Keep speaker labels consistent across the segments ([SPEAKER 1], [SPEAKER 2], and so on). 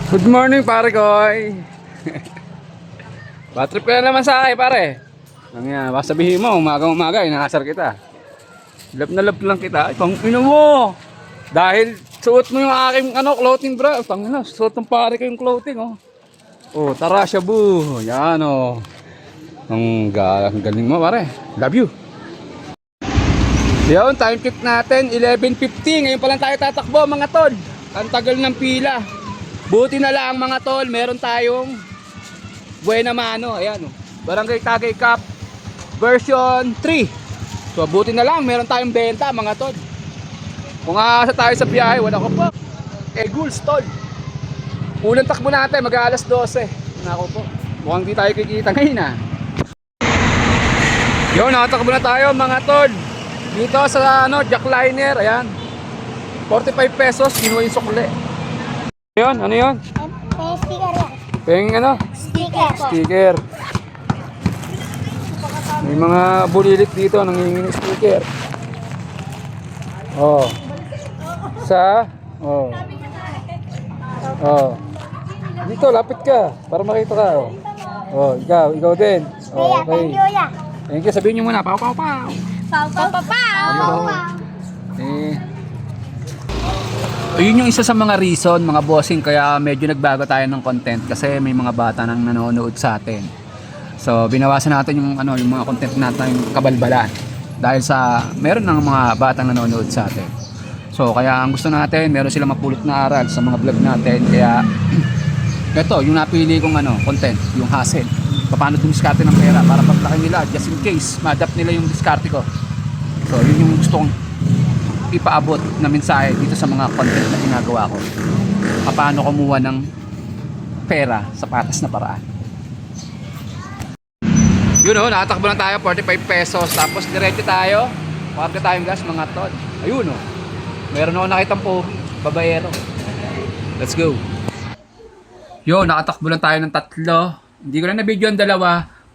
[SPEAKER 1] Good morning, pare koy. Batrip ka na naman sa akin, pare. Lang yan, baka sabihin mo, umaga-umaga, inaasar kita. Lap na lap lang kita. Ay, pang ino mo. Dahil suot mo yung aking clothing, bro. Pangina, suot ng pare ko yung clothing, oh. Oh, tara siya, bu. Yan, oh. Ang galing mo, pare. Love you. Yun, time check natin, 11:50. Ngayon pa lang tayo tatakbo, mga tol. Ang tagal ng pila. Buti na lang, mga tol, meron tayong Buena Mano. Ayan, oh. Barangay Tagay Cup version 3. So, buti na lang, meron tayong benta, mga tol. Kung aasa tayo sa biyahe, wala ko po. Eguls, tol. Unang takbo natin, mag-aalas 12. Nako po. Mukhang di tayo kikita ngayon, ah. Yun, nakatakbo na tayo, mga tol. Dito sa jackliner, ayan. 45 pesos, kinuha yung sukle. Yun, ano yun?
[SPEAKER 2] Sticker yan.
[SPEAKER 1] Peng ano?
[SPEAKER 2] Sticker po.
[SPEAKER 1] Sticker. May mga bulilit dito, nangingi ng sticker. Oh. Oh. Oh. Dito, lapit ka para makita ka. Oh, oh ikaw din. Oh, okay. Thank you, sabihin niyo muna, pau pau pau.
[SPEAKER 2] Pau pau pau pau.
[SPEAKER 1] Yun yung isa sa mga reason, mga bossing, kaya medyo nagbago tayo ng content kasi may mga bata nang nanonood sa atin. So, binawasan natin yung yung mga content natin, yung kabalbalan dahil sa meron ng mga batang nanonood sa atin. So, kaya ang gusto natin, meron silang mapulot na aral sa mga vlog natin. Kaya ito, yung napili kong content, yung hustle. Paano dumiskarte ng pera para paglaki nila, just in case ma-adapt nila yung diskarte ko. So, yun yung gusto kong ipaabot na mensahe dito sa mga content na ginagawa ko. Paano kumuha ng pera sa patas na paraan. Yun o, nakatakbo lang tayo, 45 pesos. Tapos diretso tayo, makapit tayong gas, mga tol. Ayun o, meron ako nakitang pogi, babaero. Let's go. Yun, nakatakbo lang tayo ng 3. Hindi ko na na-video ang 2.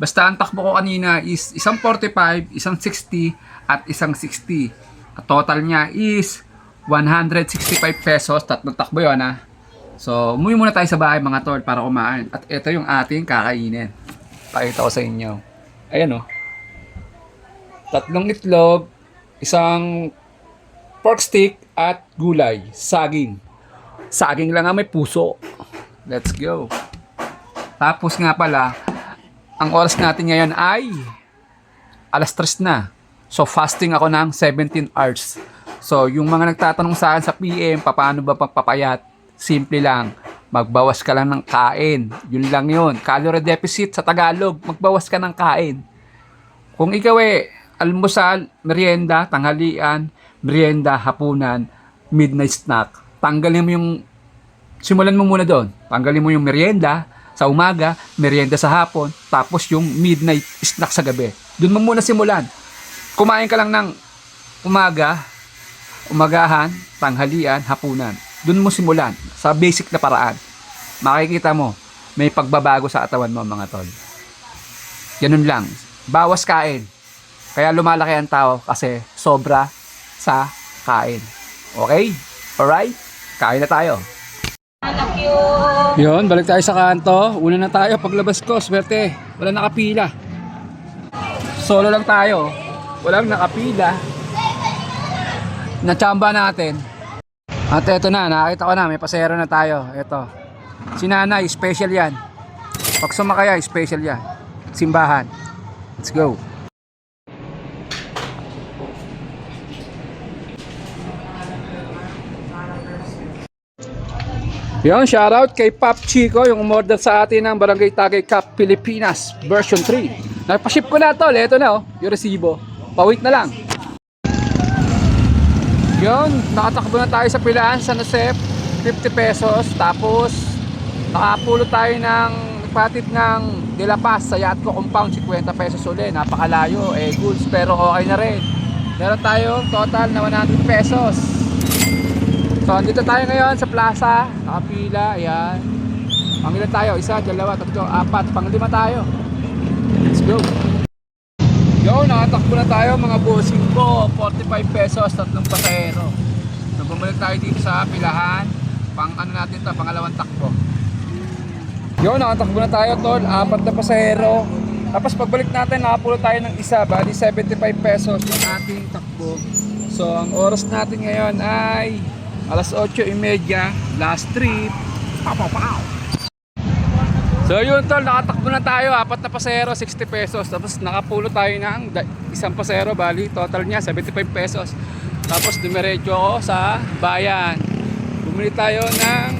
[SPEAKER 1] Basta ang takbo ko kanina is isang 45, isang 60, at isang 60. At total niya is 165 pesos. 3 takbo yun, ha. So, umuwi muna tayo sa bahay, mga tol, para kumain. At ito yung ating kakainin. Pakita ko sa inyo. Ayan, oh. 3 itlog, isang pork stick, at gulay. Saging. Saging lang nga, may puso. Let's go. Tapos nga pala, ang oras natin ngayon ay alas 3 na. So, fasting ako ng 17 hours. So, yung mga nagtatanong sa akin sa PM, paano ba pagpapayat? Simple lang. Magbawas ka lang ng kain. Yun lang yun. Calorie deficit sa Tagalog. Magbawas ka ng kain. Kung ikaw almusal, merienda, tanghalian, merienda, hapunan, midnight snack. Tanggalin mo yung, simulan mo muna doon. Tanggalin mo yung merienda sa umaga, merienda sa hapon, tapos yung midnight snack sa gabi. Doon mo muna simulan. Kumain ka lang ng umaga, umagahan, tanghalian, hapunan. Doon mo simulan sa basic na paraan. Makikita mo, may pagbabago sa katawan mo, mga tol. Ganun lang. Bawas kain. Kaya lumalaki ang tao kasi sobra sa kain. Okay? Alright? Kain na tayo. Yun, balik tayo sa kanto. Una na tayo, paglabas ko, swerte. Wala nakapila. Solo lang tayo. Walang nakapila. Nachamba natin. At eto na, nakakita ko na, may pasero na tayo. Eto. Si nanay, special yan. Pag sumakaya, special yan. Simbahan. Let's go. Yun, shoutout kay Pop Chico, yung umorder sa atin ng Barangay Tagay Cup Pilipinas version 3. Nagpa-ship ko na tol, eto na yung resibo. Pa-wait na lang. Yun, nakatakbo na tayo sa pilaan sa Nasep, 50 pesos. Tapos nakapulot tayo ng nagpatid ng De La Paz sa Yatco Compound, 50 pesos ulit. Napakalayo, goods, pero okay na rin. Meron tayong total na 100 pesos. So, andito tayo ngayon sa plaza, nakapila, ayan. Pangilan tayo, 1, 2, 3, 4, pang-5 tayo. Let's go. Yo, nakatakbo na tayo mga bossing ko, 45 pesos, 3 pasahero. So, bumalik tayo dito sa pilahan, pang natin ito, pangalawang takbo. Yun, nakatakbo na tayo tol, 4 na pasahero. Tapos pagbalik natin, nakapulo tayo ng isa, bali 75 pesos yung ating takbo. So ang oras natin ngayon ay alas 8:30, last trip. Pow, pow, pow. So yun tol, nakatakbo na tayo, 4 na pasahero, 60 pesos. Tapos nakapulo tayo ng isang pasahero, bali total niya 75 pesos. Tapos dumiretso ako sa bayan. Bumili tayo ng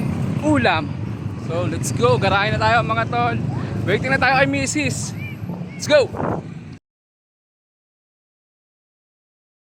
[SPEAKER 1] ulam. So let's go, garahin na tayo mga tol. Waiting na tayo kay Mrs. Let's go!